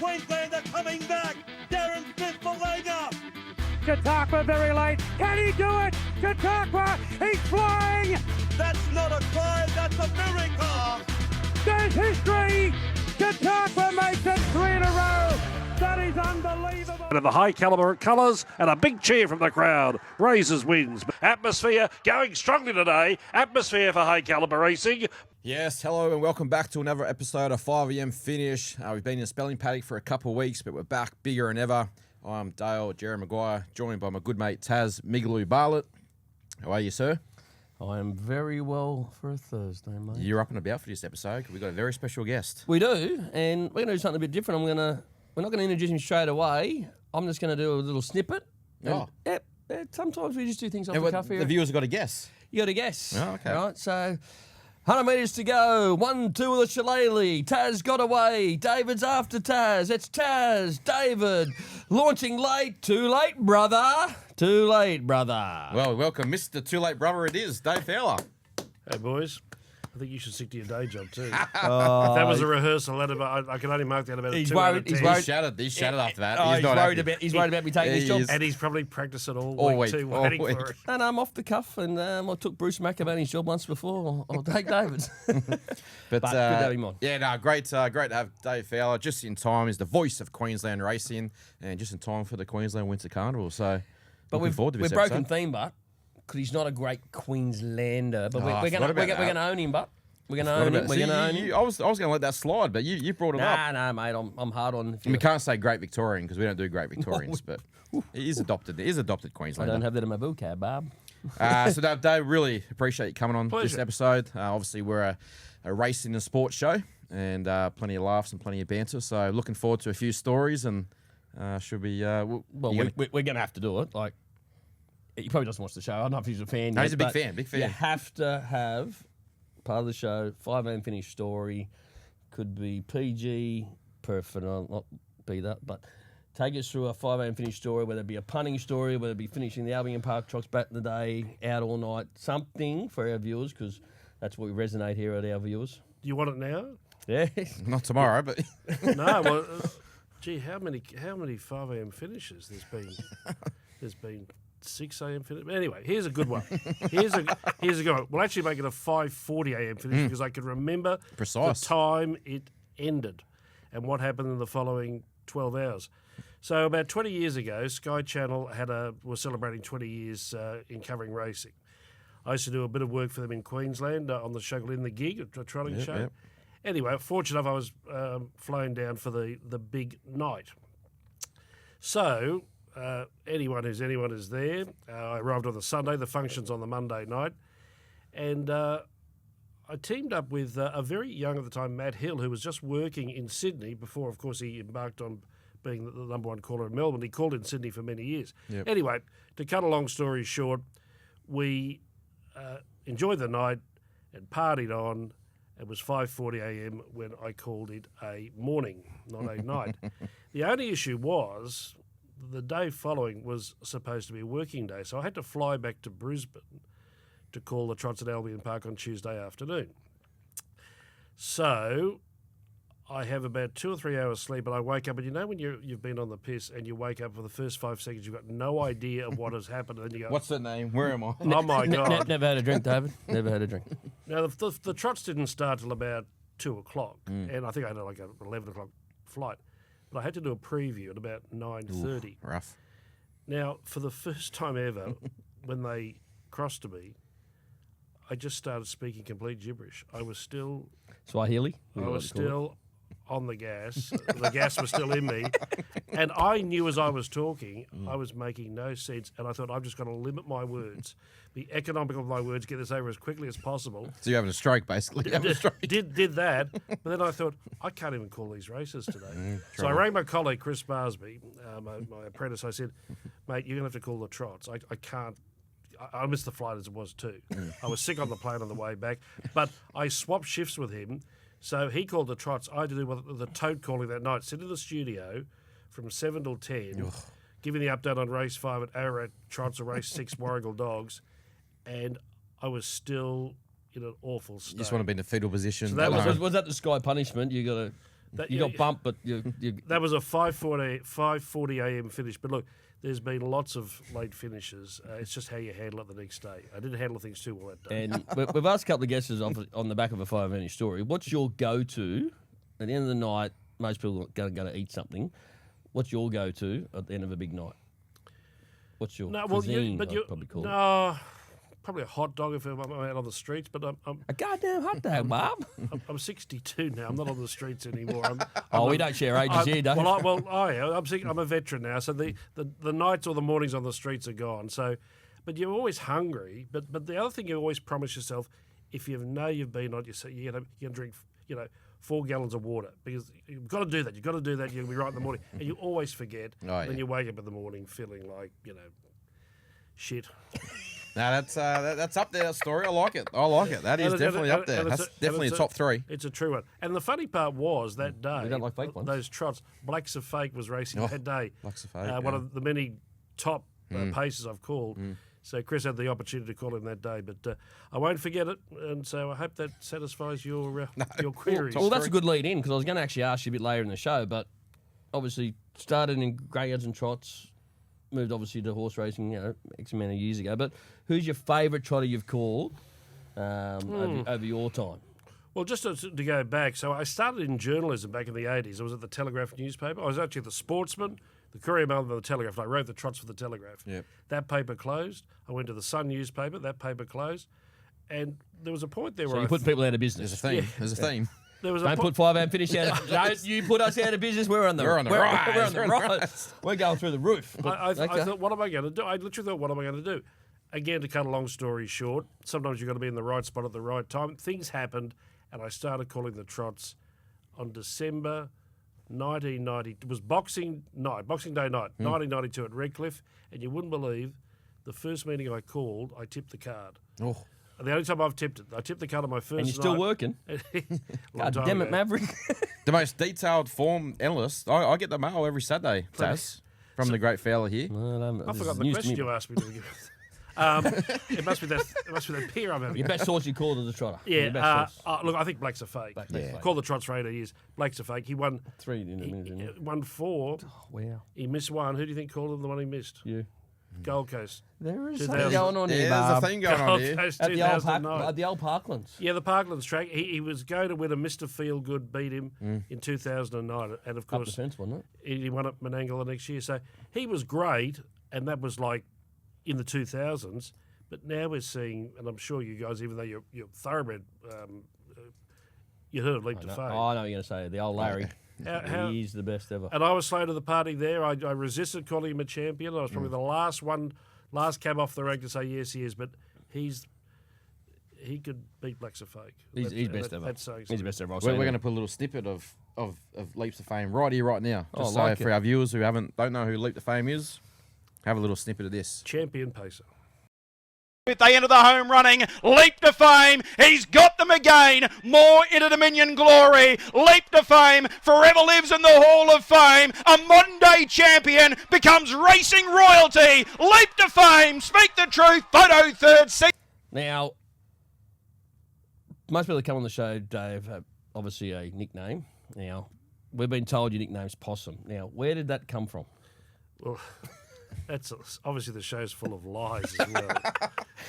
Queenslander coming back. Darren Smith for Langer. Chautauqua very late. Can he do it? Chautauqua, he's flying. That's not a climb, that's a miracle. There's history. Chautauqua makes it 3 in a row. That is unbelievable. The high caliber colours and a big cheer from the crowd. Razors wins. Atmosphere going strongly today. Atmosphere for high caliber racing. Yes, hello and welcome back to another episode of 5am Finish. We've been in a spelling paddock for a couple of weeks, but we're back bigger than ever. I'm Dale, Jerry Maguire, joined by my good mate Taz Migaloo Bartlett. How are you, sir? I am very well for a Thursday, mate. You're up and about for this episode because we've got a very special guest. We do, and we're going to do something a bit different. We're not going to introduce him straight away. I'm just going to do a little snippet. Oh. Yep. Sometimes we just do things off the cuff here. The viewers have got to guess. You got to guess. Oh, okay. All right, so 100 metres to go. 1-2 of the shillelagh. Taz got away. David's after Taz. It's Taz. David. Launching late. Too late, brother. Too late, brother. Well, welcome, Mr. Too Late Brother it is, Dave Fowler. Hey, boys. I think you should stick to your day job, too. If that was a rehearsal, I can only mark that about He's 2 out of worried- 10. he's worried- He's shattered after that. Oh, he's not worried happy. about me taking his He job. is. And he's probably practiced it all All week, week, too, all waiting week. for it. And I'm off the cuff, and I took Bruce McAvaney's job once before. I'll take David's. But good to have him on. Yeah, no, great to have Dave Fowler. Just in time, is the voice of Queensland racing, and just in time for the Queensland Winter Carnival. So, But looking forward to this we're broken episode. theme, but because he's not a great Queenslander. But Oh, we're I going forgot about that. to own him, but we're going to What own him. about- We're See, going to own him. I was going to let that slide, but you brought it up. Nah, mate. I'm hard on. And we can't say Great Victorian because we don't do Great Victorians, but he is adopted. He is adopted I Queenslander. don't have that in my vocab, Bob. So Dave, really appreciate you coming on this Pleasure. episode. Obviously, we're a racing and sports show, and plenty of laughs and plenty of banter. So looking forward to a few stories, and should be. Well, we're going to have to do it. Like, he probably doesn't watch the show. I don't know if he's a fan. No, yet, he's a big but fan, big fan. You have to have part of the show. 5am finish story could be PG, perfect, not be that, but take us through a 5am finish story, whether it be a punting story, whether it be finishing the Albion Park Trucks back in the day, out all night, something for our viewers, because that's what we resonate here at our viewers. Do you want it now? Yeah. Not tomorrow, but No, well, gee, how many 5 a.m. finishes there's been? There's been 6 a.m. finish. Anyway, here's a good one. Here's a good one. We'll actually make it a 5:40 a.m. finish because I can remember Precise. the time it ended and what happened in the following 12 hours. So about 20 years ago, Sky Channel was celebrating 20 years in covering racing. I used to do a bit of work for them in Queensland on the show In the Gig, a trotting show. Yep. Anyway, fortunate enough, I was flown down for the big night. So anyone is there. I arrived on the Sunday. The function's on the Monday night, and I teamed up with a very young at the time, Matt Hill, who was just working in Sydney before, of course, he embarked on being the number one caller in Melbourne. He called in Sydney for many years. Yep. Anyway, to cut a long story short, we enjoyed the night and partied on. It was 5:40 a.m. when I called it a morning, not a night. The only issue was the day following was supposed to be a working day, so I had to fly back to Brisbane to call the trots at Albion Park on Tuesday afternoon. So I have about 2 or 3 hours sleep, and I wake up, and you know when you've been on the piss and you wake up for the first 5 seconds, you've got no idea of what has happened, and then you go, what's the name? Where am I? oh my God. Never had a drink, David. Never had a drink. Now, the trots didn't start till about 2 o'clock, and I think I had like an 11 o'clock flight. But I had to do a preview at about 9:30. Rough. Now, for the first time ever, when they crossed to me, I just started speaking complete gibberish. I was still Swahili? on the gas. The gas was still in me. And I knew as I was talking, I was making no sense. And I thought, I'm just going to limit my words, be economical with my words, get this over as quickly as possible. So you're having a stroke, basically. You're having a stroke. Did that. But then I thought, I can't even call these races today. So I rang my colleague, Chris Barsby, my apprentice. I said, mate, you're going to have to call the trots. I can't. I missed the flight as it was too. I was sick on the plane on the way back. But I swapped shifts with him. So he called the trots. I had to do the tote calling that night. Sit in the studio from 7 till 10, giving the update on race 5 at Ararat Trots or race 6 Warrigal Dogs. And I was still in an awful state. You just want to be in a fetal position. So that Was that the Sky punishment? You got to You got bumped, but you That was a 5:40 a.m. finish. But look, there's been lots of late finishes. It's just how you handle it the next day. I didn't handle things too well that day. and we've asked a couple of guests on the back of a 5 story. What's your go-to at the end of the night? Most people are going to eat something. What's your go-to at the end of a big night? What's your cuisine? I'd probably call it. No, probably a hot dog if I'm out on the streets. But A goddamn hot dog, Bob. I'm 62 now. I'm not on the streets anymore. We don't share ages here, Dave. I'm a veteran now, so the nights or the mornings on the streets are gone. So, but you're always hungry. But the other thing you always promise yourself, if you know you've been on, you're gonna drink 4 gallons of water, because you've got to do that. You've got to do that. You'll be right in the morning, and you always forget. Then you wake up in the morning feeling like shit. No, that's up there. That story, I like it. That is definitely up there. That's definitely a top 3. It's a true one. And the funny part was that day, We don't like fake ones. those trots, Blacks of Fake was racing that day. Blacks of Fake, One of the many top paces I've called. So Chris had the opportunity to call him that day, but I won't forget it. And so I hope that satisfies your queries. Well, that's a good lead in, because I was going to actually ask you a bit later in the show, but obviously started in greyhounds and trots, moved obviously to horse racing, X amount of years ago. But who's your favourite trotter you've called over your time? Well, just to go back, so I started in journalism back in the 80s. I was at the Telegraph newspaper. I was actually the Sportsman, the Courier Mail, and the Telegraph. I wrote the trots for the Telegraph. Yep. That paper closed. I went to the Sun newspaper. That paper closed. And there was a point there So where you put people out of business. There's a theme. There's a theme. there was a Don't put 5 finish out. Don't you put us out of business. We're on the rise. We're on the rise. We're going through the roof. I thought, what am I going to do? I literally thought, what am I going to do? Again, to cut a long story short, sometimes you've got to be in the right spot at the right time. Things happened, and I started calling the trots on December 1990. It was Boxing Day night, 1992 at Redcliffe, and you wouldn't believe the first meeting I called, I tipped the card. Oh. And the only time I've tipped it, I tipped the card on my first night. And you're still working. Long God time damn it, ago. Maverick. The most detailed form analyst. I get the mail every Saturday, Taz, from the great Fowler here. I forgot the question you asked me to give. It must be that peer I'm having. Your best source you called is a trotter. Yeah, Your best source. look, I think Blake's a fake. Blake's fake. Call the trots for 8 years. Blake's a fake. He won 3 in a minute, didn't you? won 4. Wow. He missed 1. Who do you think called him the one he missed? You. Gold Coast. There is 2000. something going on here, There's Bob. a theme going on Gold here. Coast At 2009. the old Parklands. Yeah, the Parklands track. He was going to win a Mr. Feelgood, beat him in 2009. And, of Up the course, fence, wasn't it? he won at Menangle the next year. So he was great, and that was like in the 2000s. But now we're seeing, and I'm sure you guys, even though you're thoroughbred, you heard of Leap to Fame. Oh, I know what you're going to say. The old Larry. How- He's the best ever. And I was slow to the party there. I resisted calling him a champion. I was probably the last cab off the rank to say yes, he is. But he could beat Blacks of Fake. He's best ever. That's saying He's the best ever. I'll We're say going to that. put a little snippet of Leaps of Fame right here, right now. Oh, Just I like so for it. our viewers who don't know who Leap to Fame is, have a little snippet of this. champion pacer. They enter the home running, Leap to Fame, he's got them again, more into Dominion glory, Leap to Fame, forever lives in the Hall of Fame, a modern day champion, becomes racing royalty, Leap to Fame, speak the truth, photo third seat. Now, most people that come on the show, Dave, have obviously a nickname. Now, we've been told your nickname's Possum. Now, where did that come from? Well, that's obviously the show's full of lies as well.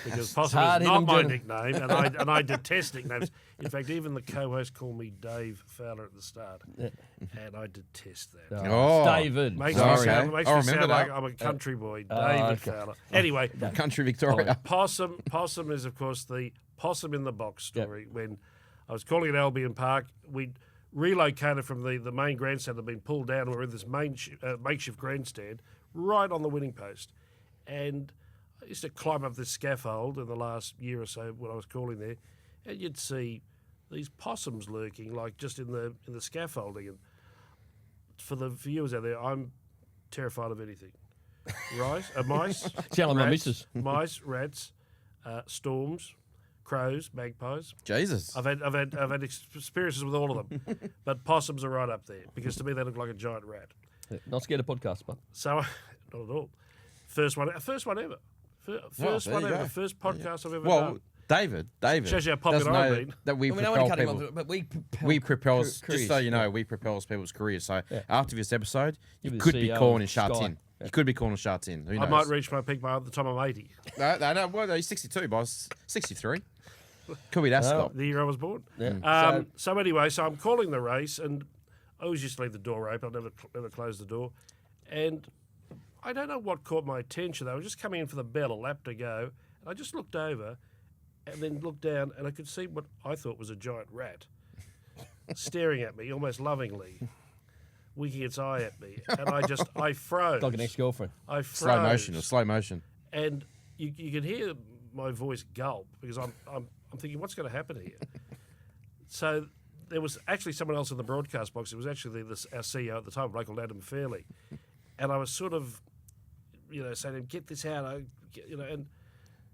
Because Possum hard is not hitting my journal- nickname, and I detest nicknames. In fact, even the co-host called me Dave Fowler at the start, and I detest that. Oh. David. Makes Sorry, me sound, makes I me remember sound like that. I'm a country boy, David okay. Fowler. Anyway, Country Victoria. Possum is, of course, the possum in the box story. When I was calling at Albion Park, we'd relocated from the main grandstand that had been pulled down. We were in this makeshift grandstand right on the winning post. And I used to climb up this scaffold in the last year or so when I was calling there, and you'd see these possums lurking, like just in the scaffolding. And for the viewers out there, I'm terrified of anything. Mice, Telling my rats, missus. mice, rats, storms, crows, magpies. Jesus. I've had experiences with all of them, but possums are right up there because to me they look like a giant rat. Not scared of podcasts, but So, not at all. First one ever. First there one you ever. go. The first podcast I've ever Well, done. David Shows you how popular doesn't I've know been. that we I mean, I propel want to cut him people. off, but we Propel, careers. just so you know, we propel people's careers. So after this episode, you You're the could be CEO calling of shots Sky. in. You could be calling shots in. Who knows? I might reach my peak by the time I'm 80, No, well, he's 62, boss. 63. Could be that, Scott. the year I was born. Yeah. So anyway, so I'm calling the race, and I always used to leave the door open. I never closed the door, and I don't know what caught my attention. They were just coming in for the bell, a lap to go, and I just looked over, and then looked down, and I could see what I thought was a giant rat staring at me, almost lovingly, winking its eye at me, and I froze. Like an ex-girlfriend. I froze. Slow motion. And you can hear my voice gulp because I'm thinking, what's going to happen here? So there was actually someone else in the broadcast box. It was actually our CEO at the time, a bloke called Adam Fairley, and I was sort of, saying to him, get this out, and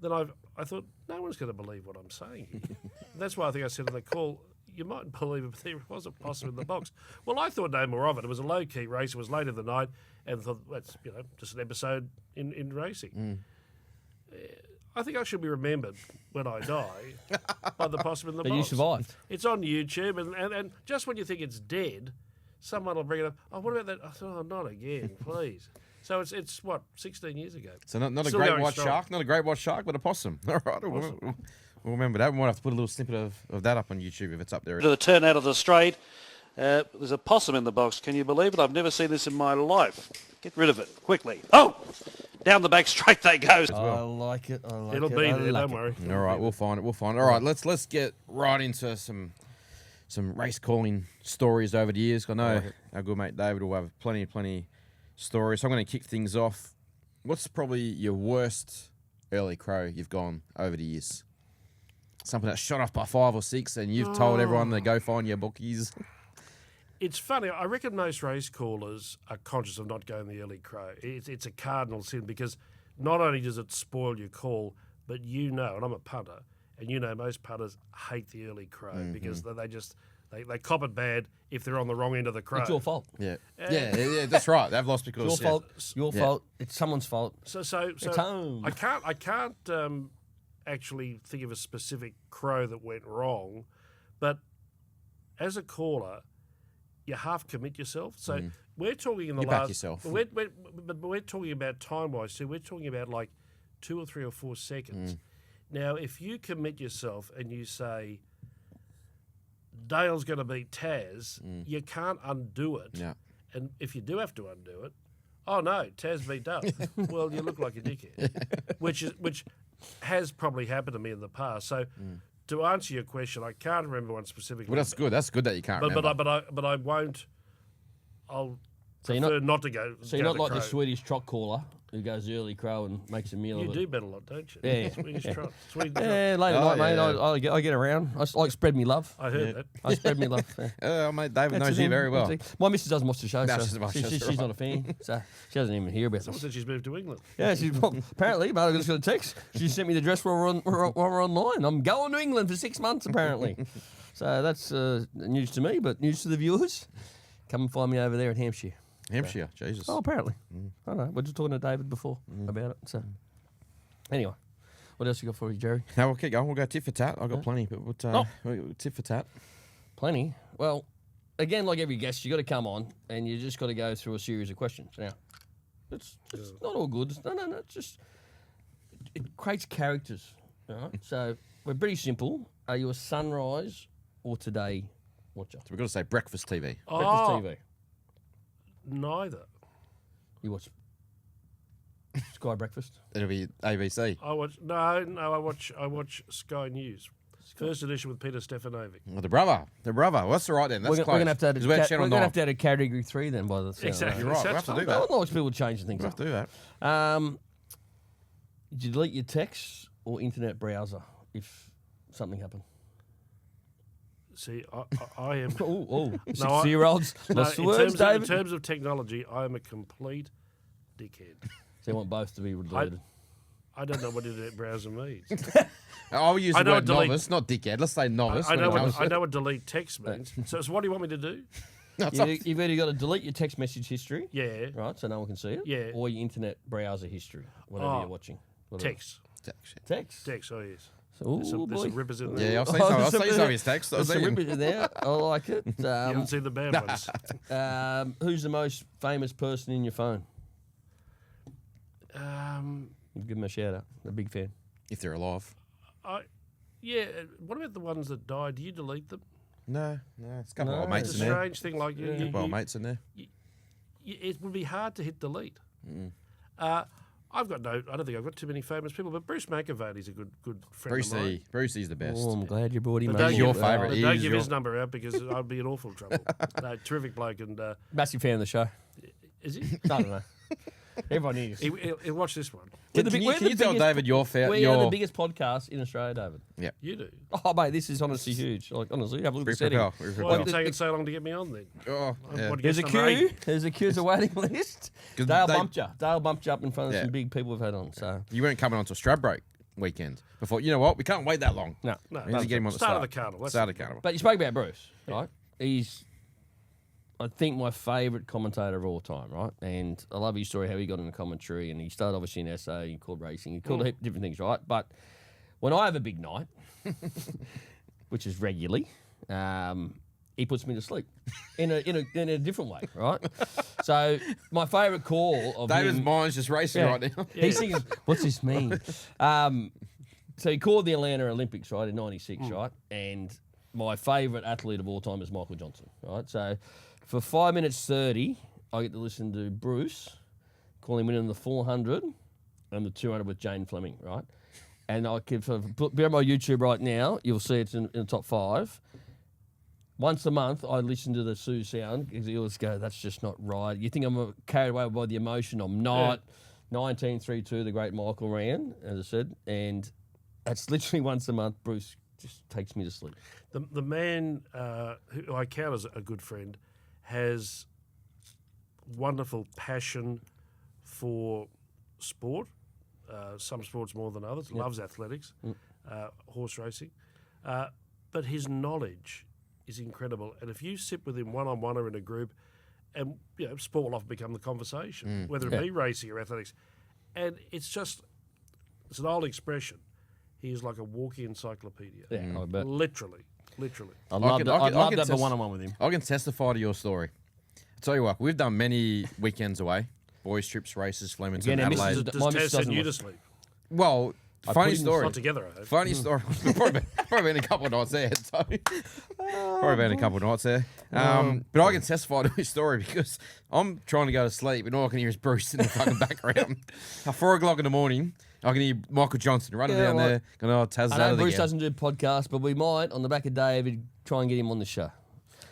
then I thought, no one's going to believe what I'm saying here. That's why I think I said in the call, you mightn't believe it, but there was a possum in the box. Well, I thought no more of it. It was a low-key race. It was late in the night, and I thought, that's just an episode in racing. I think I should be remembered when I die by the possum in the But box. you survived. It's on YouTube, and just when you think it's dead, someone will bring it up. Oh, what about that? I thought, oh, not again, please. So it's what, 16 years ago. So not a Still great going white strong. shark, not a great white shark, but a possum. All right, we'll remember that. We might have to put a little snippet of that up on YouTube if it's up there. To the turn out of the straight, there's a possum in the box. Can you believe it? I've never seen this in my life. Get rid of it quickly. Oh, down the back straight they go. I like it. I like It'll it. be I there, like don't it. worry. All right, we'll find it. All right, let's get right into some race calling stories over the years. I know our good mate David will have plenty stories. So I'm going to kick things off. What's probably your worst early crow you've gone over the years? Something that's shot off by 5 or 6, and you've told everyone to go find your bookies. It's funny. I reckon most race callers are conscious of not going the early crow. It's a cardinal sin because not only does it spoil your call, but and I'm a punter, and most punters hate the early crow because they cop it bad if they're on the wrong end of the crow. It's your fault. Yeah, that's right. They've lost because Your fault. Your fault. It's someone's fault. So It's home. I can't actually think of a specific crow that went wrong, but as a caller, you half commit yourself. So we're talking in the You last. back yourself. But we're talking about time wise too. We're talking about like 2 or 3 or 4 seconds. Now, if you commit yourself and you say Dale's going to beat Taz, you can't undo it. Yeah. And if you do have to undo it, oh no, Taz beat Dale. Well, you look like a dickhead, which has probably happened to me in the past. So. To answer your question, I can't remember one specifically. Well, that's good. That's good that you can't remember. But I won't. I'll So you're prefer not to go. So you're go not like the crow. Swedish trot caller who goes early crow and makes a meal You of it. do bet a lot, don't you? Yeah. Swedish trot. Swedish trot. Yeah, late at Oh, night, mate. yeah. I get around. I like spread me love. I heard that. I spread me love. Yeah. Mate, David That's knows the you thing. very well. That's the- My missus doesn't watch the show, No, so she doesn't watch it, she's right. not a fan. So she doesn't even hear about Someone this. said she's moved to England. Yeah, apparently, but I just got a text. She sent me the address while we're online. I'm going to England for 6 months, apparently. So that's news to me, but news to the viewers. Come and find me over there in Hampshire. Hampshire, Jesus. Oh, apparently. I don't know. We're just talking to David before about it. So anyway, what else you got for me, Jerry? No, we'll keep going. We'll go tit for tat. I've got plenty, but we'll tit for tat. Plenty. Well, again, like every guest, you got to come on and you just got to go through a series of questions. Now, it's not all good. No. It's just it creates characters. All right. So we're pretty simple. Are you a Sunrise or Today watcher? So we've got to say breakfast TV. Breakfast Oh, TV. neither. You watch Sky Breakfast? It'll be ABC. I watch I watch Sky News. First edition with Peter Stefanovic. Oh, the brother. Well, that's all right then. That's We're close. going to have to add It's about Channel 9. add a category 3 then by the sound. Exactly. You're right. We'll That's have to do fine. I that. don't like people changing things We'll up. have to do that. Did you delete your texts or internet browser if something happened? See, I am. Oh, No, I- 60-year-olds No, lost the in words, terms of, in David. terms of technology, I am a complete dickhead. So you want both to be deleted. I don't know what internet browser means. I'll use I the know word delete- novice, not dickhead. Let's say novice. I when know it comes what I to- know what delete text means. So what do you want me to do? You've either got to delete your text message history, Yeah, right, so no one can see it, Yeah. or your internet browser history, whatever Oh, you're watching. Whatever. text. Text. Text. Oh yes. Ooh, There's some boy. rippers in there. Yeah, I've seen some. I've seen some of his texts. There's some rippers in there. I like it. You haven't seen the bad ones. Who's the most famous person in your phone? Give him a shout out. A big fan. If they're alive. Yeah. What about the ones that died? Do you delete them? No, it's a couple of old mates It's in a there. strange thing. Like Well, mates in there. it would be hard to hit delete. I've got I don't think I've got too many famous people, but Bruce McAvaney's a good friend of mine. Brucey's the best. Oh, I'm glad you brought him. But up. don't your give- favourite. but He Don't is give your- his number out because I'd be in awful trouble. No, terrific bloke, and Massive fan of the show. is he? I don't know. Everyone is. He'll watch this one. Can you tell David your We are the biggest podcast in Australia, David. You do. Oh, mate, this is honestly huge. Like, honestly, have a look at the setting. Why have you taken so long to get me on then? Oh, yeah. What, There's a guest number queue. 8? There's a queue. There's a waiting list. 'Cause Dale they- bumped you. Dale bumped you up in front of Yeah. some big people we've had on. So You weren't coming onto a Stradbroke weekend before. You know what? We can't wait that long. no. No, We need to get him on the start start. of the carnival. Start of the carnival. But you spoke about Bruce, right? He's, I think, my favourite commentator of all time, right? And I love his story, how he got into commentary, and he started obviously in SA, he called racing, he called a heap of different things, right? But when I have a big night, which is regularly, he puts me to sleep in a different way, right? So my favourite call of David's him, mind's just racing right now. he's thinking, what's this mean? So he called the Atlanta Olympics, right, in '96, right? And my favourite athlete of all time is Michael Johnson, right? So for 5 minutes 30, I get to listen to Bruce calling winning the 400 and the 200 with Jane Fleming, right? And I could be on my YouTube right now. You'll see it's in the top 5. Once a month, I listen to the Sioux sound because he always go, "That's just not right." You think I'm carried away by the emotion? I'm not. 1932, the great Michael ran, as I said, and that's literally once a month. Bruce just takes me to sleep. The man who I count as a good friend has wonderful passion for sport. Some sports more than others. Loves athletics, horse racing, but his knowledge is incredible. And if you sit with him one-on-one or in a group, and sport will often become the conversation, whether it be racing or athletics, and it's an old expression. He is like a walking encyclopedia. Yeah, I bet. Literally. I'd love that for test- one-on-one with him. I can testify to your story. I'll tell you what, we've done many weekends away. Boys trips, races, Flemington, Again, Adelaide. Mrs. Does My Taz missus send doesn't you look- to sleep? Well, I funny put him story. Not together, I hope. Funny story. probably been a couple of nights there. So. Probably been a couple of nights there. But I can testify to his story because I'm trying to go to sleep and all I can hear is Bruce in the fucking background. At 4 o'clock in the morning, I can hear Michael Johnson running down well, there. Going, oh, Taz is I out know of the Bruce game. doesn't do podcasts, but we might, on the back of David, try and get him on the show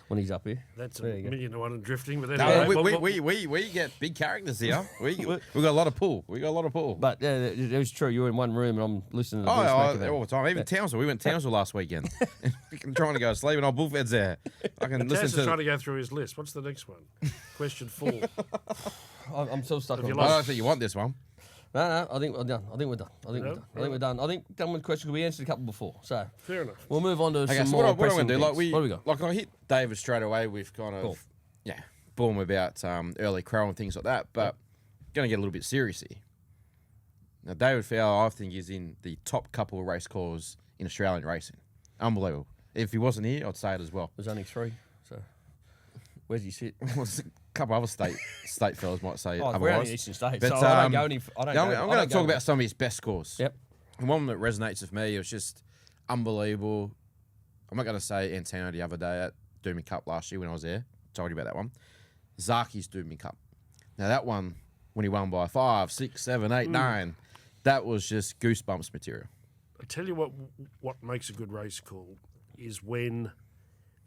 when he's up here. That's a There you go. million to one and drifting. But No, anyway, we get big characters here. We got a lot of pull. But it was true. You were in one room and I'm listening to Oh, Bruce all McAvaney. the time. Even Townsville. We went to Townsville last weekend. I'm trying to go to sleep and our bullfed's there. I can Taz listen is to. trying to go through his list. What's the next one? Question 4. I'm still stuck on you Bruce. I don't think you want this one. No, I think we're done. I think we're done. I think done with questions. We answered a couple before. So Fair enough. we'll move on to Okay, some so more what I'm pressing going to do, like things. What do we got? like I hit David straight away with kind of, Cool. boom about early crow and things like that, but going to get a little bit serious here. Now, David Fowler, I think, is in the top couple of race callers in Australian racing. Unbelievable. If he wasn't here, I'd say it as well. There's only 3. So where's he sit? A couple other state fellas might say Oh, we're otherwise. only Eastern States, But, so I don't go any. I don't. Yeah, go, I'm I going don't to talk go- about some of his best scores. Yep. And one that resonates with me, it was just unbelievable. I'm not going to say Antano the other day at Dooming Cup last year when I was there. Told you about that one. Zaki's Dooming Cup. Now that one, when he won by 5, 6, 7, 8, 9, that was just goosebumps material. I tell you what makes a good race call is when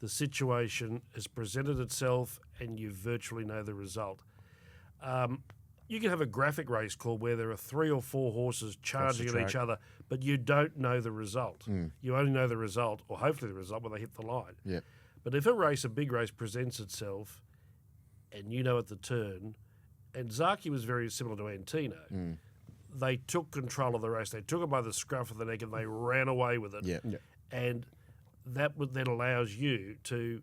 the situation has presented itself and you virtually know the result. You can have a graphic race call where there are 3 or 4 horses charging at each other, but you don't know the result. You only know the result, or hopefully the result, when they hit the line. Yeah. But if a big race presents itself, and you know at the turn, and Zaki was very similar to Antino, they took control of the race. They took it by the scruff of the neck and they ran away with it. Yeah. And that then allows you to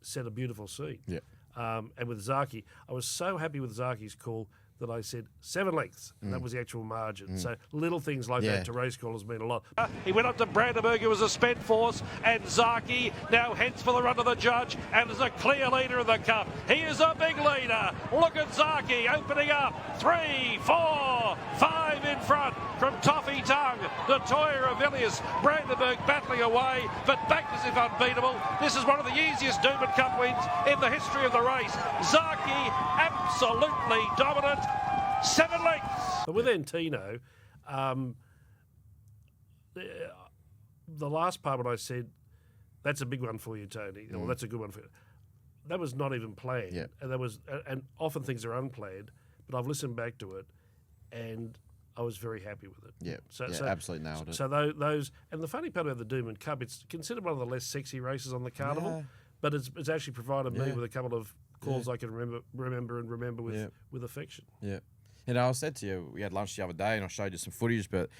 set a beautiful scene. Yeah. And with Zaki, I was so happy with Zaki's call that I said 7 lengths, and that was the actual margin. So little things like that to race callers mean a lot. He went up to Brandenburg, who was a spent force, and Zaki now heads for the run of the judge and is a clear leader of the Cup. He is a big leader. Look at Zaki opening up. 3, 4, 5 in front from Toffee Tongue. The Toya of Villiers. Brandenburg battling away, but back as if unbeatable. This is one of the easiest Doomben Cup wins in the history of the race. Zaki absolutely dominant. 7 lengths. But with Antino, the last part when I said, that's a big one for you, Tony, or that's a good one for you, that was not even planned. Yeah. And often things are unplanned, but I've listened back to it, and I was very happy with it. Yeah, So absolutely nailed it. So those, and the funny part about the Doomben Cup, it's considered one of the less sexy races on the carnival, but it's actually provided me with a couple of calls I can remember with affection. Yeah. And I said to you, we had lunch the other day, and I showed you some footage, but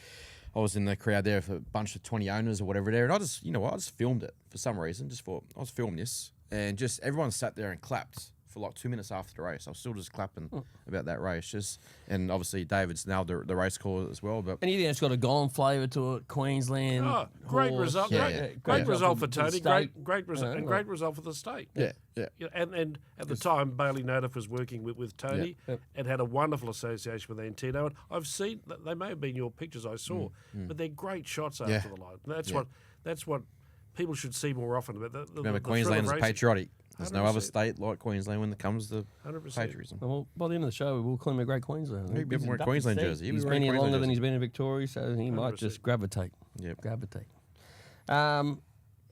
I was in the crowd there for a bunch of 20 owners or whatever there, and I just, I just filmed it for some reason. Just thought I was filming this, and just everyone sat there and clapped for like 2 minutes after the race. I was still just clapping about that race, and obviously David's nailed the race call as well. But Anything that's got a golden flavour to it, Queensland. Oh, great horse, result! Great result for Tony. Great result, and great result for the state. yeah. And at the time, Bailey Nadeau was working with Tony and had a wonderful association with Antino. And I've seen they may have been your pictures I saw, but they're great shots after the line. That's what people should see more often. But Remember, Queensland is patriotic. There's no other state like Queensland when it comes to 100%. patriotism. Well, by the end of the show, we'll call him a great Queenslander. He'll be wearing a Queensland jersey. He's been here longer than he's been in Victoria, so he might 100%. just gravitate. Yep. Gravitate. Owners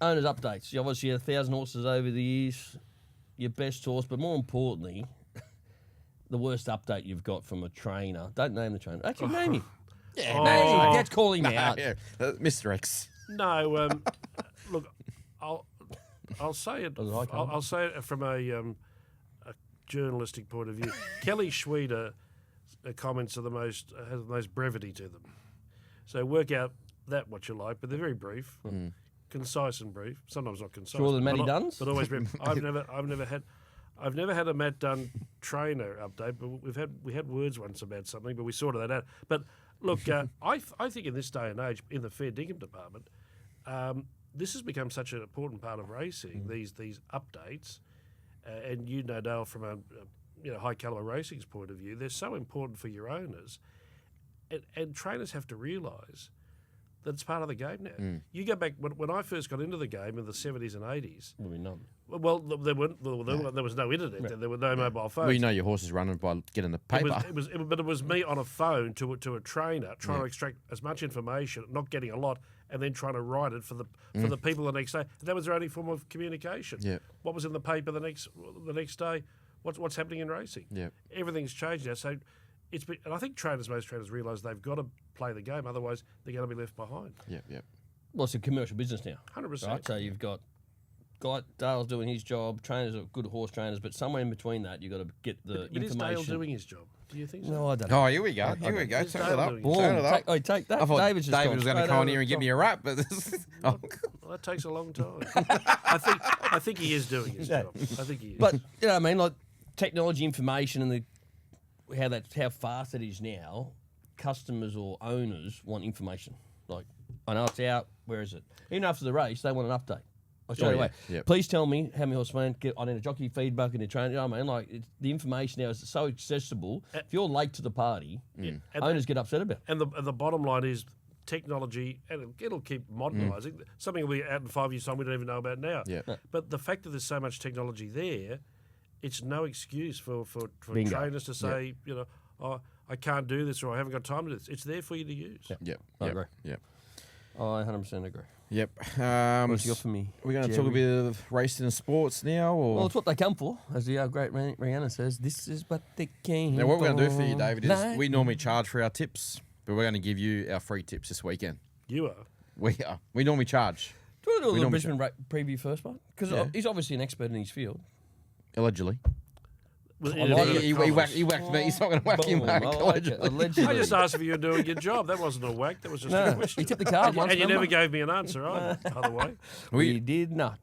updates. You obviously had 1,000 horses over the years. Your best horse, but more importantly, the worst update you've got from a trainer. Don't name the trainer. Actually, name him. Yeah, name him. Let's call him out. Mr. X. No, look, I'll say it. I'll say it from a journalistic point of view. Kelly Schweeder comments are have the most brevity to them. So work out that what you like, but they're very brief, concise and brief. Sometimes not concise. Sure, the Matty but Duns? but always brief. I've never had a Matt Dunn trainer update, but we had words once about something, but we sorted that out. But look, I think in this day and age, in the fair dinkum department, this has become such an important part of racing. These updates, and Dale, from a high caliber racing's point of view, they're so important for your owners, and trainers have to realise that it's part of the game now. You go back when I first got into the game in the 70s and 80s. Well, there was no internet. There were no mobile phones. Well, you know your horse is running by getting the paper. But it was me on a phone to a trainer trying to extract as much information, not getting a lot, and then trying to write it for the people the next day. And that was their only form of communication. Yeah. What was in the paper the next day? What's happening in racing? Yeah. Everything's changed now. So and I think most trainers realise they've got to play the game, otherwise they're going to be left behind. Yeah. Well, it's a commercial business now. 100%. Right? So you've got Dale's doing his job, trainers are good horse trainers, but somewhere in between that, you've got to get the But information. is Dale doing his job? Do you think so? No, I don't know. Oh, here we go. Here we go. Is Turn it Dale up. doing Boom. Turn it up. Take that. I thought David was going to come on here and give me a rap, but Well, that takes a long time. I think he is doing his job. I think he is. But you know what I mean, like technology, information, and how fast it is now. Customers or owners want information. Like, I know it's out. Where is it? Even after the race, they want an update. Straight away. Yep. Please tell me how many horses ran. I need a jockey feedback and a trainer. You know what I mean? Like the information now is so accessible. If you're late to the party, owners get upset about it. And the bottom line is technology, and it'll keep modernising. Something will be out in 5 years' time we don't even know about now. Yeah. But the fact that there's so much technology there, it's no excuse for Bingo. trainers to say, oh, I can't do this or I haven't got time to do this. It's there for you to use. Yep. I agree. Yep. I 100% agree. Yep. What you got for me? We're going to talk a bit of racing and sports now, or Well, it's what they come for, as the great Rihanna says. This is what they came now what we're going to do for you, for. David, is we normally charge for our tips, but we're going to give you our free tips this weekend. You are. We are. We normally charge. Do you want to do a little normally Brisbane preview first, mate? Because he's obviously an expert in his field. Allegedly. He He whacked me. He's not going to whack you, Boom, mate. I like it. Allegedly. Allegedly. I just asked if you were doing your job. That wasn't a whack. That was just a No, question. he tipped the card once. And you never remember? gave me an answer either, by the way. We did not.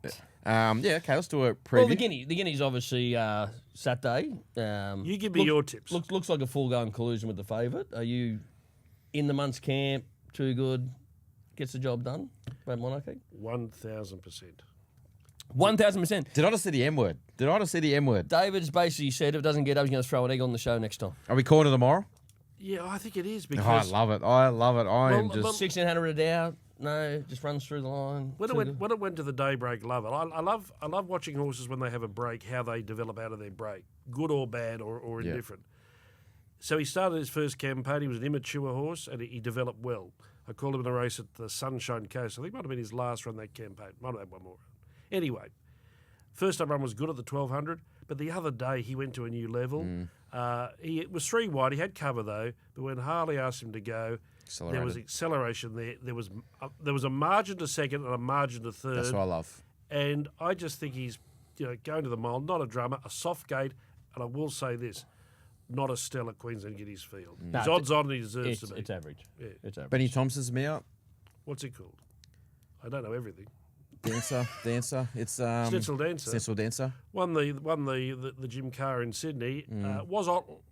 Okay, let's do a preview. Well, the Guinea's obviously Saturday. You give me your tips. Looks like a foregone collusion with the favourite. Are you in the Muntz camp? Too good, gets the job done. Red Monarchy. 1,000%. 1,000%. Did I just see the M word? David's basically said if it doesn't get up, he's going to throw an egg on the show next time. Are we calling it tomorrow? Yeah, I think it is Oh, because I love it. I am just... 1,600 a doubt. No, just runs through the line. when it went to the daybreak, love it. I love watching horses when they have a break, how they develop out of their break, good or bad or indifferent. So he started his first campaign. He was an immature horse, and he developed well. I called him in a race at the Sunshine Coast. I think it might have been his last run that campaign. Might have had one more. Anyway, first time run was good at the 1,200, but the other day he went to a new level. He was 3 wide. He had cover though, but when Harley asked him to go, there was acceleration there. There was a margin to second and a margin to third. That's what I love. And I just think he's going to the mile, not a drummer, a soft gate, and I will say this. Not a stellar Queensland Guineas field. He's odds on and he deserves to be. It's average. Yeah. It's average. Benny Thompson's me out. What's it called? I don't know everything. Dancer. It's Schnitzel Dancer. Schnitzel Dancer. Won the Jim Carr in Sydney. Was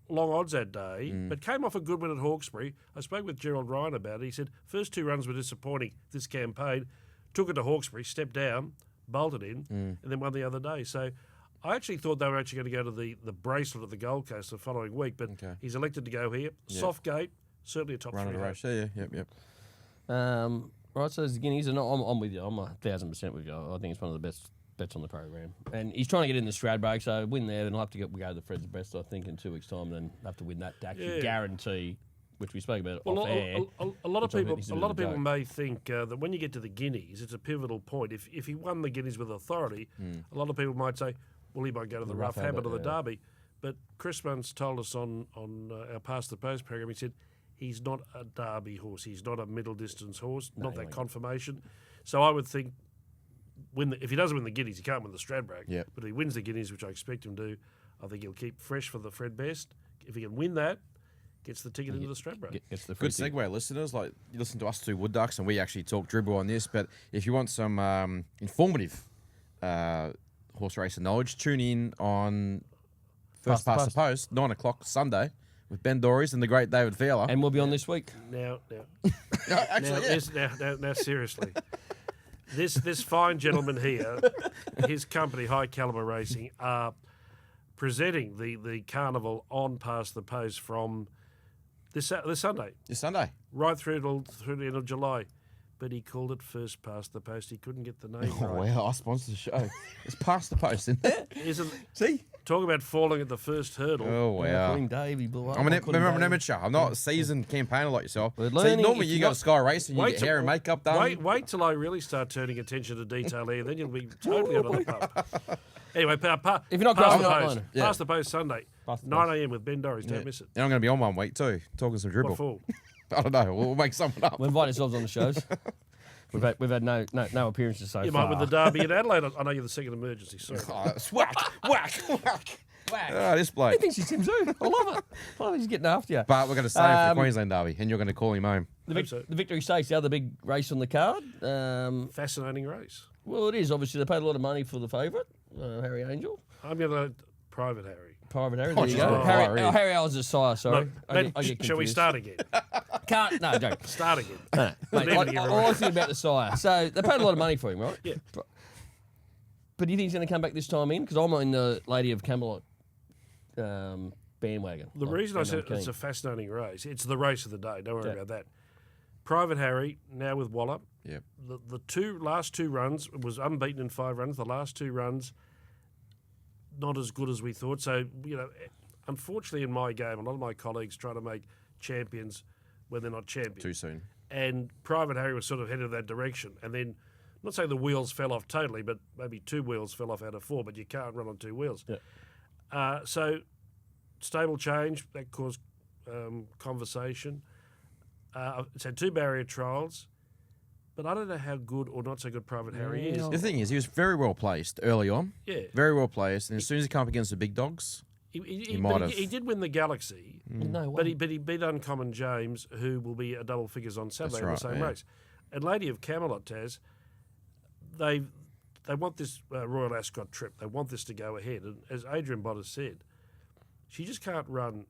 long odds that day, but came off a good win at Hawkesbury. I spoke with Gerald Ryan about it. He said first 2 runs were disappointing this campaign. Took it to Hawkesbury, stepped down, bolted in, and then won the other day. So I actually thought they were actually going to go to the Bracelet at the Gold Coast the following week, but he's elected to go here. Yep. Soft gate, certainly a top Run 3 of the race. Yep. Right, so there's the Guineas, and I'm with you. I'm 1,000% with you. I think it's one of the best bets on the program. And he's trying to get in the Stradbroke, so win there, then he'll have to go to the Fred's Best, I think, in 2 weeks' time, and then have to win that to actually guarantee, which we spoke about off air. A lot of people may think that when you get to the Guineas, it's a pivotal point. If he won the Guineas with authority, a lot of people might say, well, he might go to the rough habit of the Derby. But Chris Muntz told us on our Past the Post program, he said, he's not a Derby horse. He's not a middle distance horse, not that confirmation. So I would think if he doesn't win the Guineas, he can't win the Stradbroke. Yep. But if he wins the Guineas, which I expect him to, I think he'll keep fresh for the Fred Best. If he can win that, gets the ticket into the Stradbroke. Good segue, listeners. Like you listen to us 2 Wood Ducks, and we actually talk dribble on this. But if you want some informative horse racing knowledge, tune in on First Past the Post, 9 o'clock Sunday, with Ben Dories and the great David Fowler. And we'll be on this week. Now, Actually, now, seriously. This fine gentleman here, his company, High Caliber Racing, are presenting the carnival on Past the Post from this Sunday. This Sunday. Right through the end of July. But he called it First Past the Post. He couldn't get the name right. Wow, I sponsored the show. It's Past the Post, isn't it? See? Talk about falling at the first hurdle. Oh, wow. Queen Dave, he blew up. I'm an amateur. I'm not a seasoned campaigner like yourself. We're See, learning normally if you you go got- to Sky Racing, you get hair and makeup done. Wait till I really start turning attention to detail here. Then you'll be totally out of the pub. Anyway, If you're not Past the grasping the Post. line. Yeah. Past the Post Sunday, Past the 9 a.m. with Ben Dories. Don't miss it. And I'm going to be on one week too, talking some dribble. What for? I don't know. We'll make something up. We'll invite ourselves on the shows. We've had no appearances so You far. might with the Derby in Adelaide. I know you're the second emergency. Sorry. Whack. This bloke. He thinks he's Tim Zoo. I love it. Oh, he's getting after you. But we're going to save for the Queensland Derby, and you're going to call him home. The Victory Stakes, the other big race on the card. Fascinating race. Well, it is. Obviously, they paid a lot of money for the favourite, Harry Angel. I'm going to Private Harry. Private Harry, there you go. just Harry Allen's a sire, sorry. Look, I get shall we confused. start again? No, don't. Start again. Mate, I always think about the sire. So they paid a lot of money for him, right? Yeah. But do you think he's going to come back this time in? Because I'm in the Lady of Camelot bandwagon. The reason I said it's a fascinating race, it's the race of the day. Don't worry about that. Private Harry, now with Waller. Yep. The last two runs, was unbeaten in 5 runs. The last 2 runs, not as good as we thought. So, unfortunately in my game, a lot of my colleagues try to make champions when they're not champions. Too soon. And Private Harry was sort of headed that direction. And then, I'm not saying the wheels fell off totally, but maybe 2 wheels fell off out of 4, but you can't run on 2 wheels. Yeah. So, stable change, that caused conversation. It's had 2 barrier trials, but I don't know how good or not so good Private Harry is. The thing is, he was very well placed early on. Yeah. Very well placed. And as soon as he came up against the big dogs, He might have. did win the Galaxy, No but way. he beat Uncommon James, who will be a double figures on Saturday in the right, same yeah. race. And Lady of Camelot, Taz, they've they want this Royal Ascot trip. They want this to go ahead. And as Adrian Bottas said, she just can't run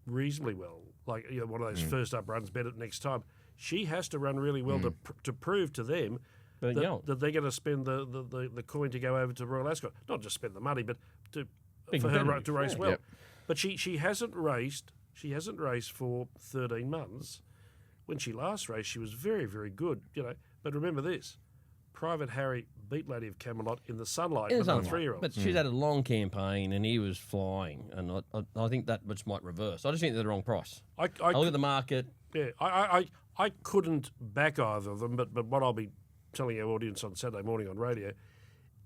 reasonably well. Like one of those first up runs better next time. She has to run really well to prove to them that they're going to spend the coin to go over to Royal Ascot. Not just spend the money, but for her to race well. Yep. But she hasn't raced. She hasn't raced for 13 months. When she last raced, she was very, very good. But remember this: Private Harry beat Lady of Camelot in the sunlight with a 3-year-old. But she's had a long campaign, and he was flying. And I think that much might reverse. I just think they're the wrong price. I look at the market. Yeah, I couldn't back either of them, but what I'll be telling our audience on Saturday morning on radio,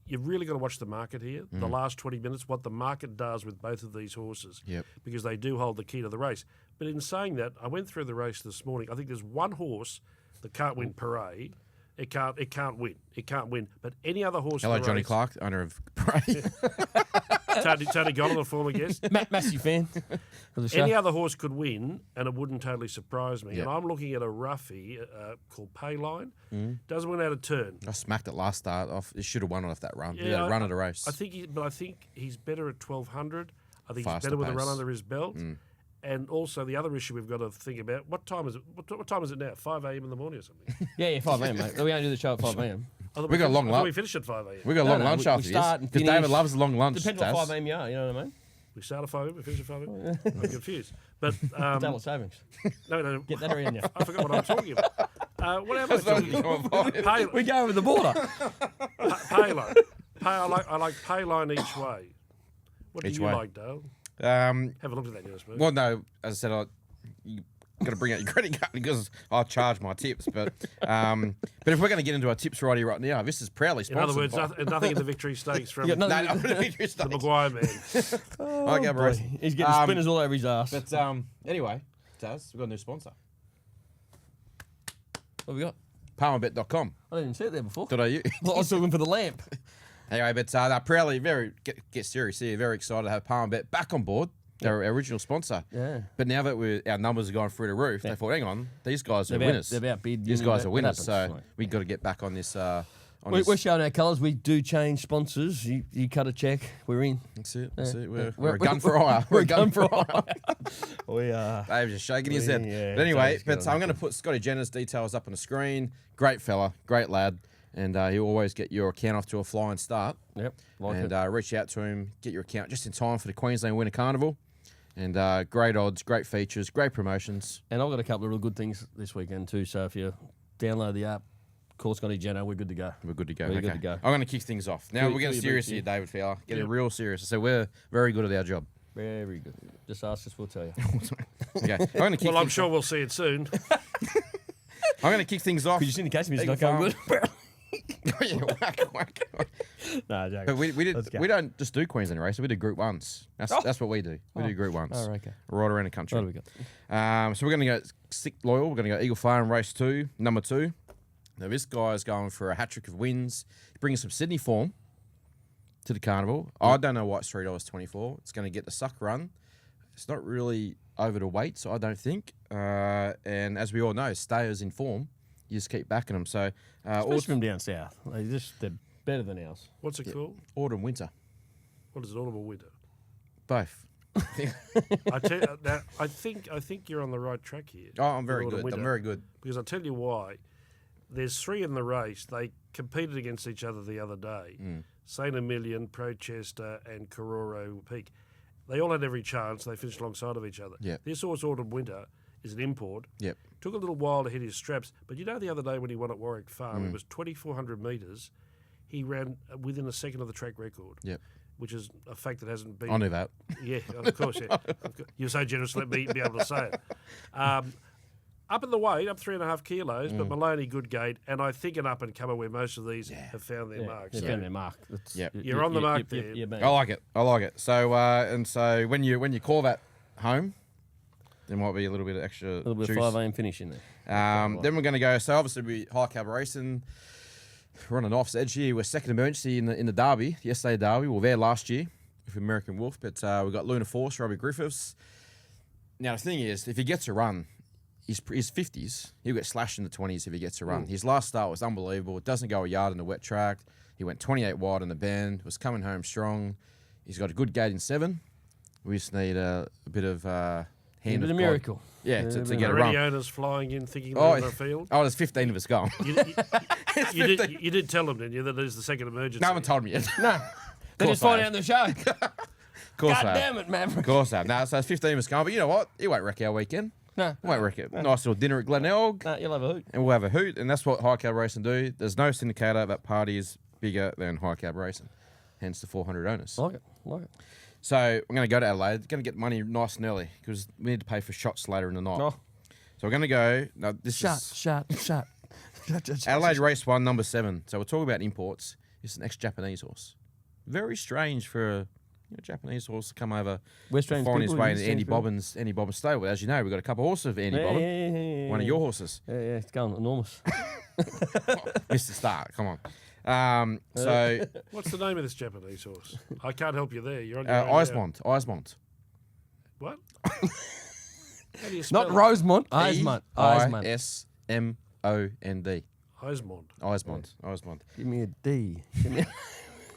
you've really got to watch the market here. The last 20 minutes, what the market does with both of these horses, because they do hold the key to the race. But in saying that, I went through the race this morning. I think there's one horse that can't win Parade. It can't win. It can't win. But any other horse. Hello, in the Johnny race, Clark, owner of Parade. Tony Goddard, a former guest. Massive fan of the show. Any other horse could win, and it wouldn't totally surprise me. And I'm looking at a roughie called Payline. Doesn't win out of turn. I smacked it last start off. He should have won off that run. He had a run of the race. I think he's better at 1200. I think Faster he's better with a pace. run under his belt. And also the other issue we've got to think about: what time is it? What time is it now? 5 a.m. in the morning or something? Yeah, 5 a.m. mate. We only do the show at 5 a.m. We got a long lunch. We finish at 5 a.m. We got a long lunch we after start this and because finish. David loves a long lunch. Depends what 5 a.m. you are. You know what I mean? We start at 5 a.m. We finish at 5 a.m. I'm confused. But Double savings. no, Get that around you. I forgot what I'm talking about. What am I talking about? We go over the border. Payline. I like Payline each way. What do Each you way. like, Dale? Have a look at that, US move. Well, no, as I said, you got to bring out your credit card because I'll charge my tips. But if we're going to get into our tips right here, right now, this is proudly In other sponsored. words, nothing in the victory stakes from got the nothing- the Maguire man. Okay, bro. He's getting spinners all over his ass. But anyway, Taz, we've got a new sponsor. What have we got? PalmerBet.com. I didn't even see it there before. .au. Well, I was looking for the lamp. Anyway, but they're proudly get serious here. Very excited to have PalmerBet back on board. They're our original sponsor. Yeah. But now that our numbers are going through the roof, they thought, hang on, these guys are winners. They're about bid. These guys are winners. That So happens, we've got to get back on this. We're showing our colours. We do change sponsors. You cut a check, we're in. That's it. That's it. We're We're- a gun for hire. We're a gun for hire. We are. Dave's just shaking his head. Yeah, But anyway, Dave's got I'm going to put Scotty Jenner's details up on the screen. Great fella, great lad. And he'll always get your account off to a flying start. Yep. Reach out to him, get your account just in time for the Queensland Winter Carnival. And great odds, great features, great promotions. And I've got a couple of real good things this weekend too. So if you download the app, call Scotty Jenner, we're good to go. We're good to go. We're okay. good to go. I'm going to kick things off. Now, we're getting serious here, David Fowler. Getting real serious. So we're very good at our job. Very good. Just ask us, we'll tell you. Okay. I'm going to kick Well, I'm things sure we'll see it soon. I'm going to kick things off. Because your syndication is Eagle not going Farm. good. Yeah, whack. No, joking. But Let's go. we don't just do Queensland races. We do Group 1s. That's what we do. We do Group 1s. Oh, okay. Right around the country. What do we got? So we're going to go stick loyal. We're going to go Eagle Farm Race 2, number 2. Now this guy's going for a hat-trick of wins. He's bringing some Sydney form to the carnival. I don't know why it's $3.24. It's going to get the suck run. It's not really over the weight, so I don't think. And as we all know, stayers in form. You just keep backing them. So Especially from down south. They're better than ours. What's it called? autumn, winter, What is it, autumn or winter? both. I tell you, now, I think you're on the right track here. Oh, I'm very Autumn, good. winter. I'm very good. Because I'll tell you why. There's 3 in the race. They competed against each other the other day. St. Emilion, Prochester, and Kororo Peak. They all had every chance. They finished alongside of each other. Yep. This horse, Autumn Winter, is an import. Yep. Took a little while to hit his straps. But the other day when he won at Warwick Farm, it was 2,400 metres. He ran within a second of the track record. Yep. Which is a fact that hasn't been... I knew that. Yeah, of course, yeah. You're so generous, let me be able to say it. Up in the weight, up 3.5 kilos, but Maloney, good gate, and I think an up-and-comer where most of these have found their mark. They've So found their mark. You're on the mark there. I like it. I like it. So so when you call that home, there might be a little bit of extra A little bit juice. of 5 a.m. finish in there. Then we're going to go. So obviously we high cab racing. We're on a knife's edge here. We're second emergency in the Derby, the SA Derby. We were there last year with American Wolf, but we've got Luna Force, Robbie Griffiths. Now the thing is, if he gets a run, his 50s, he'll get slashed in the 20s if he gets a run. His last start was unbelievable. It doesn't go a yard in the wet track. He went 28 wide in the bend, was coming home strong. He's got a good gate in 7. We just need a bit of hand Bit of of God. miracle. Yeah, to get a Already run. owners flying in thinking they're Oh, on the field. there's 15 of us going. You did tell them, didn't you, that it is the second emergency? No one told me yet. No. They course just find I out in the show. Of course God I have. damn it, Maverick. Of course I have. No, so there's 15 of us going. But you know what? It won't wreck our weekend. No. It won't wreck it. Nice little dinner at Glenelg. No, you'll have a hoot. And we'll have a hoot. And that's what high cab racing do. There's no syndicator that party is bigger than high cab racing. Hence the 400 owners. Like it. So I'm going to go to Adelaide. Going to get money nice and early because we need to pay for shots later in the night. Oh. So we're going to go. Now this Shut. is Adelaide Race 1, number 7. So we're talking about imports. It's an ex-Japanese horse. Very strange for a Japanese horse to come over West to Strange find his people, way West in Andy Strange Bobbin's stable. As you know, we've got a couple of horses of Andy Bobbin. Yeah. One of your horses. Yeah, it's going enormous. Mr. Stark, come on. So What's the name of this Japanese horse? I can't help you there. You're on your own now. Eismont. What? How do you spell Not it? Rosemont. Eismont. Eismond. Eismont. Give me a D. Give me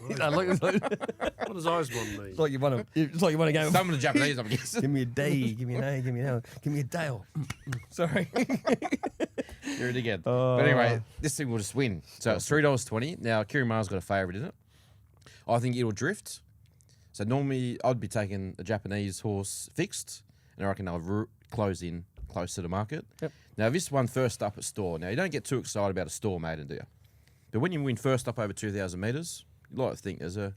What does Eismond mean? It's like you want to go. Some of the Japanese, I'm guessing. Give me a D. Give me an A. Give me an L. Give me a Dale. Sorry. You're it again. But anyway, this thing will just win. So it's $3.20. Now, Kirimar's got a favourite in it. I think it'll drift. So normally I'd be taking a Japanese horse fixed, and I reckon they'll close in close to the market. Yep. Now, this one first up at store. Now, you don't get too excited about a store maiden, do you? But when you win first up over 2,000 metres, you like to think there's a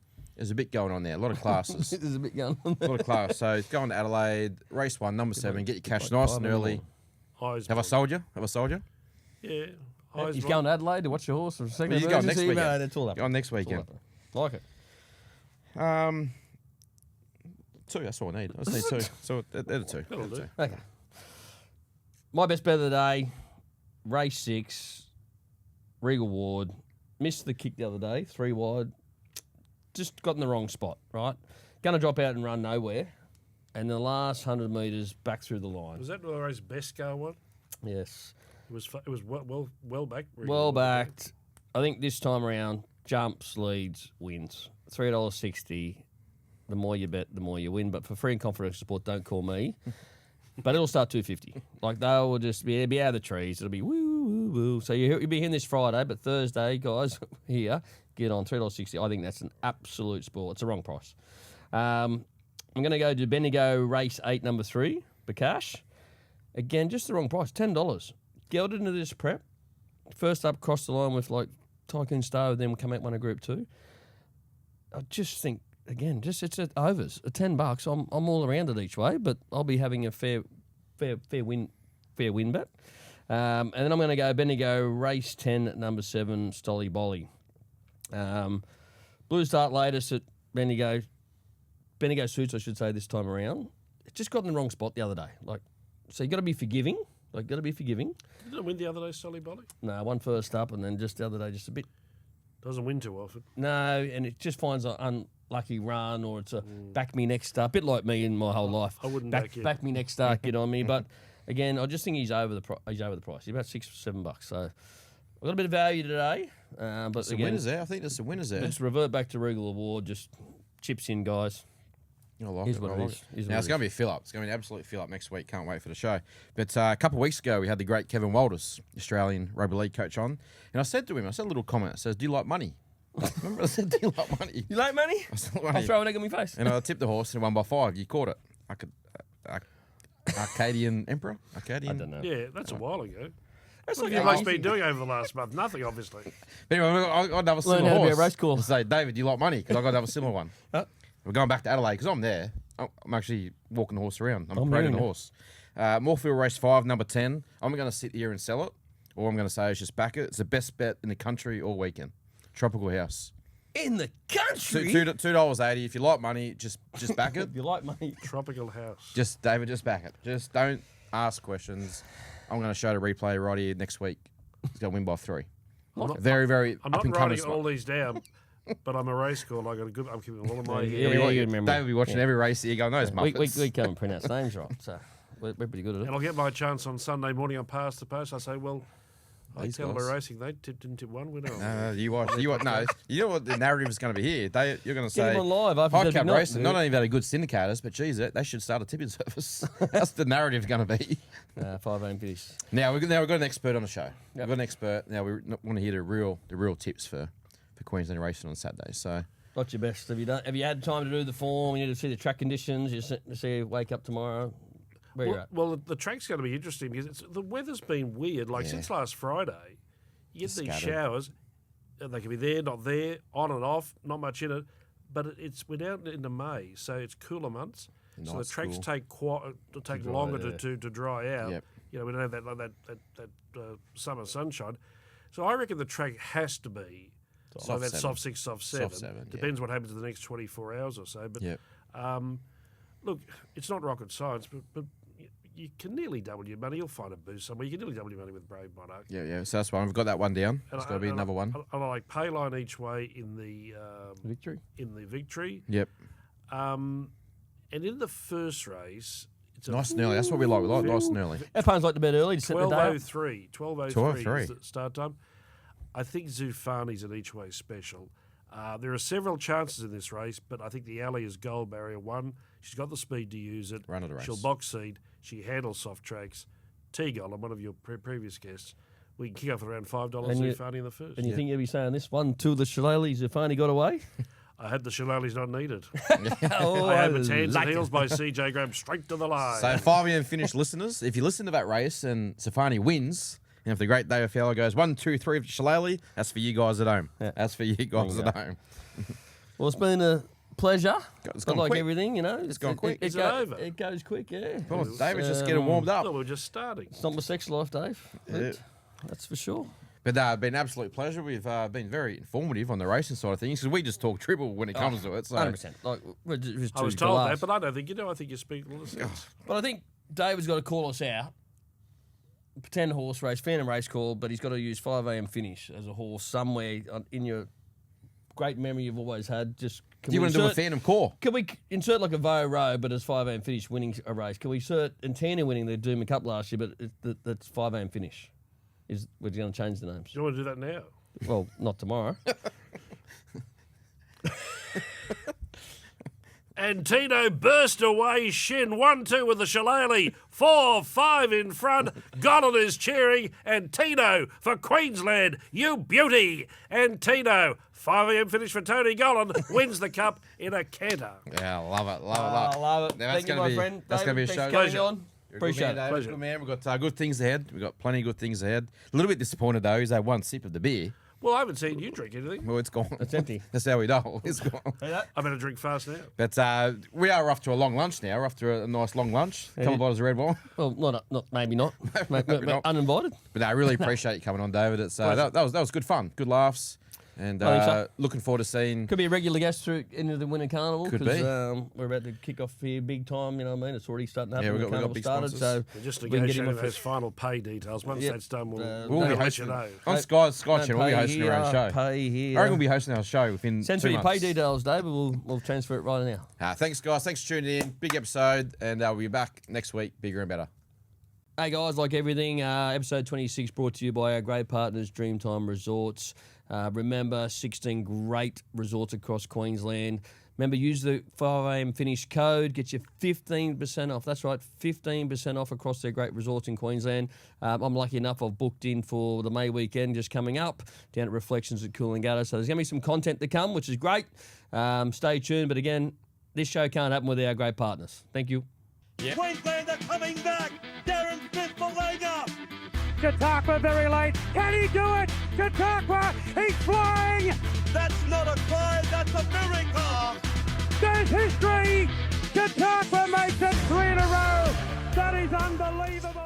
bit going on there. A lot of classes. There's a bit going on A there. lot of class. So going to Adelaide, race 1, number 7, get your cash nice and early. Eismond. Have I sold you? Yeah. He's Eismond. going to Adelaide to watch the horse for a second. Well, he's going next emergency. weekend. No, that's all up. Go on next weekend. Like it. 2, that's all I need. I just need 2. So they're the 2. That'll do. Okay. My best bet of the day, race 6, Regal Ward. Missed the kick the other day, 3 wide. Just got in the wrong spot, right? Going to drop out and run nowhere. And the last 100 metres back through the line. Was that the race Bescar one? Yes. It was well back. Well backed. I think this time around, jumps, leads, wins. $3.60. The more you bet, the more you win. But for free and confidential support, don't call me. But it'll start $2.50. Like they will just be out of the trees. It'll be woo woo woo. So you'll be hearing this Friday, but Thursday, guys, here get on $3.60. I think that's an absolute sport. It's the wrong price. I'm going to go to Bendigo Race 8, number 3, Bakash. Again, just the wrong price, $10. Gelded into this prep. First up, crossed the line with like Tycoon Star, then come out one of Group 2. I just think, again, it's at overs, at $10. I'm all around it each way, but I'll be having a fair win bet. And then I'm going to go Bendigo Race 10, number 7, Stolly Bolly. Blue start latest at Bendigo suits, I should say, this time around. It just got in the wrong spot the other day. So you got to be forgiving. Didn't it win the other day, Solly Bolly? No, one first up, and then just the other day, just a bit. Doesn't win too often. No, and it just finds an unlucky run, or it's a back me next start. A bit like me in my whole life. I wouldn't back you. Back me next start, get on me. But again, I just think he's over the price. He's about $6 or $7. So I've got a bit of value today. But Some again, winners there. I think there's some winners there. just revert back to Regal Award. Just chips in, guys. I like Is it. what I it like is. it. Is Now, what it's it going to be a fill-up. It's going to be an absolute fill-up next week. Can't wait for the show. But a couple of weeks ago, we had the great Kevin Walters, Australian rugby league coach, on. And I said to him, a little comment. I said, do you like money? Remember I said, do you like money? You like money? I said, I'll money. throw an egg on my face. And I tipped the horse and it won by 5. You caught it. Arcadian Emperor? Arcadian? I don't know. Yeah, that's a while ago. That's What like have you a guys been doing over the last month? Nothing, obviously. But anyway, I got another similar how to be horse. a race caller. I say, David, do you like money? Because I got another similar one. We're going back to Adelaide because I'm there. I'm actually walking the horse around. I'm parading the hearing horse. Moorfield Race 5, number 10. I'm going to sit here and sell it. All I'm going to say is just back it. It's the best bet in the country all weekend. Tropical House. In the country? $2.80. If you like money, just back it. If you like money. Tropical House. David, just back it. Just don't ask questions. I'm going to show the replay right here next week. He's going to win by 3. Very, very I'm up not and coming. writing all these down, but I'm a race caller. I'm keeping all of my Yeah, here. you remember. David will be watching every race here going, those We Muppets. can't pronounce names right, so We're pretty good at And it. I'll get my chance on Sunday morning on Past the Post. I say, well, I These tell them guys. we're racing. They didn't tip one winner. You watch. No, you know what the narrative is going to be here. You're going to say Get him on live after High Derby Cap night, Racing. dude. Not only are they good syndicators, but geez, they should start a tipping service. That's the narrative going to be. 5 finish. Now we've got an expert on the show. Yep. We've got an expert. Now we want to hear the real tips for Queensland racing on Saturday. So What's your best? Have you had time to do the form? You need to see the track conditions. You see wake up tomorrow. Where you're at? Well, the track's going to be interesting because the weather's been weird. Like since last Friday, you get these Scattered. showers. And they can be there, not there, on and off, not much in it. But we're down into May, so it's cooler months. So the Nice, tracks cool. take dry, longer yeah. to dry out. Yep. You know, we don't have that summer sunshine. So I reckon the track has to be Soft that seven. soft 6, soft 7. Soft seven, yeah. Depends what happens in the next 24 hours or so. But Yep. look, it's not rocket science, but you can nearly double your money. You'll find a boost somewhere. You can nearly double your money with Brave Monarch. yeah. So that's one. We've got that one down. And It's got to be another one. I like Payline each way in the Victory. victory. Yep. And in the first race, it's Nice and early. That's what we like. We like nice and early. Our opponents like to bet early to set the day up. 12:03 is the start time. I think Zufani's an each way special. There are several chances in this race, but I think the alley is gold barrier 1. She's got the speed to use it. Run of the race. She'll box seed. She handles soft tracks. T-Gold, I'm one of your previous guests. We can kick off at around $5 And you- Zufani in the first. And you think you'll be saying this one, 2 of the shillelaghs have finally got away? I had the shillelaghs not needed. Oh, I had its hands like and it. heels by CJ Graham straight to the line. So 5 a.m. finish, listeners. If you listen to that race and Safani wins, and if the great David Fowler goes 1, 2, 3 for Shillelagh, that's for you guys at home. Yeah. That's for you guys you at go. home. Well, it's been a pleasure. It's But gone like quick. everything, you know. It's gone quick. Is it over? It goes quick, yeah. Come on, David, just get it warmed up. No, we're just starting. It's not my sex life, Dave. Yeah. That's for sure. But it's been an absolute pleasure. We've been very informative on the racing side of things because we just talk triple when it comes to it. So 100%. Like, we're just I was two told laughs. that, but I don't think you do. I think you speak a lot of sense. But I think David's got to call us out. Pretend horse race, Phantom race call, but he's got to use 5 a.m. finish as a horse somewhere in your great memory you've always had. Just do you want to do a insert- Phantom core? Can we insert like a Vo Row, but as 5 a.m. finish winning a race? Can we insert Antana winning the Doom Cup last year, but that's 5 a.m. finish? We're going to change the names. You want to do that now? Well, not tomorrow. And Tino burst away, shin 1-2 with the shillelagh, 4-5 in front. Gollin is cheering, and Tino for Queensland, you beauty. And Tino, 5 a.m. finish for Tony Gollin, wins the cup in a canter. Yeah, love it. I love it. Now, Thank you, my friend. That's going to be a David, show. thanks for coming on. You're a good Appreciate man, it. David. Good man. We've got good things ahead. We've got plenty of good things ahead. A little bit disappointed, though. He's had one sip of the beer. Well, I haven't seen you drink anything. Well, it's gone. It's empty. That's how we know. It's gone. I better drink fast now. But we are off to a long lunch now. We're off to a nice long lunch. A couple of bottles of red wine. Well, maybe not. Maybe not. Uninvited. But I really appreciate you coming on, David. It's that was good fun, good laughs, and I think so. looking forward to seeing. Could be a regular guest through into the Winter Carnival. Could 'cause, be. We're about to kick off here big time. You know what I mean? It's already starting to happen. Yeah, the we've got carnival big started, sponsors. so We're just we can get him negotiating a those final pay details. Once Yep. that's done, we'll We'll be let hosting you know. on Sky Channel. We'll be pay hosting our own here, show. Pay here. I reckon we'll be hosting our show within Send 2 through your months. pay details, David. We'll transfer it right now. Thanks, guys. Thanks for tuning in. Big episode, and we'll be back next week, bigger and better. Hey guys, like everything, episode 26 brought to you by our great partners, Dreamtime Resorts. Remember, 16 great resorts across Queensland. Remember, use the 5 a.m. finish code, get you 15% off. That's right, 15% off across their great resorts in Queensland. I'm lucky enough, I've booked in for the May weekend just coming up down at Reflections at Coolangatta. So there's going to be some content to come, which is great. Stay tuned. But again, this show can't happen without our great partners. Thank you. Queensland are coming back. Darren Smith for laying up. Chautauqua very late. Can he do it? Chautauqua, he's flying. That's not a climb, that's a miracle. There's history. Chautauqua makes it 3 in a row. That is unbelievable.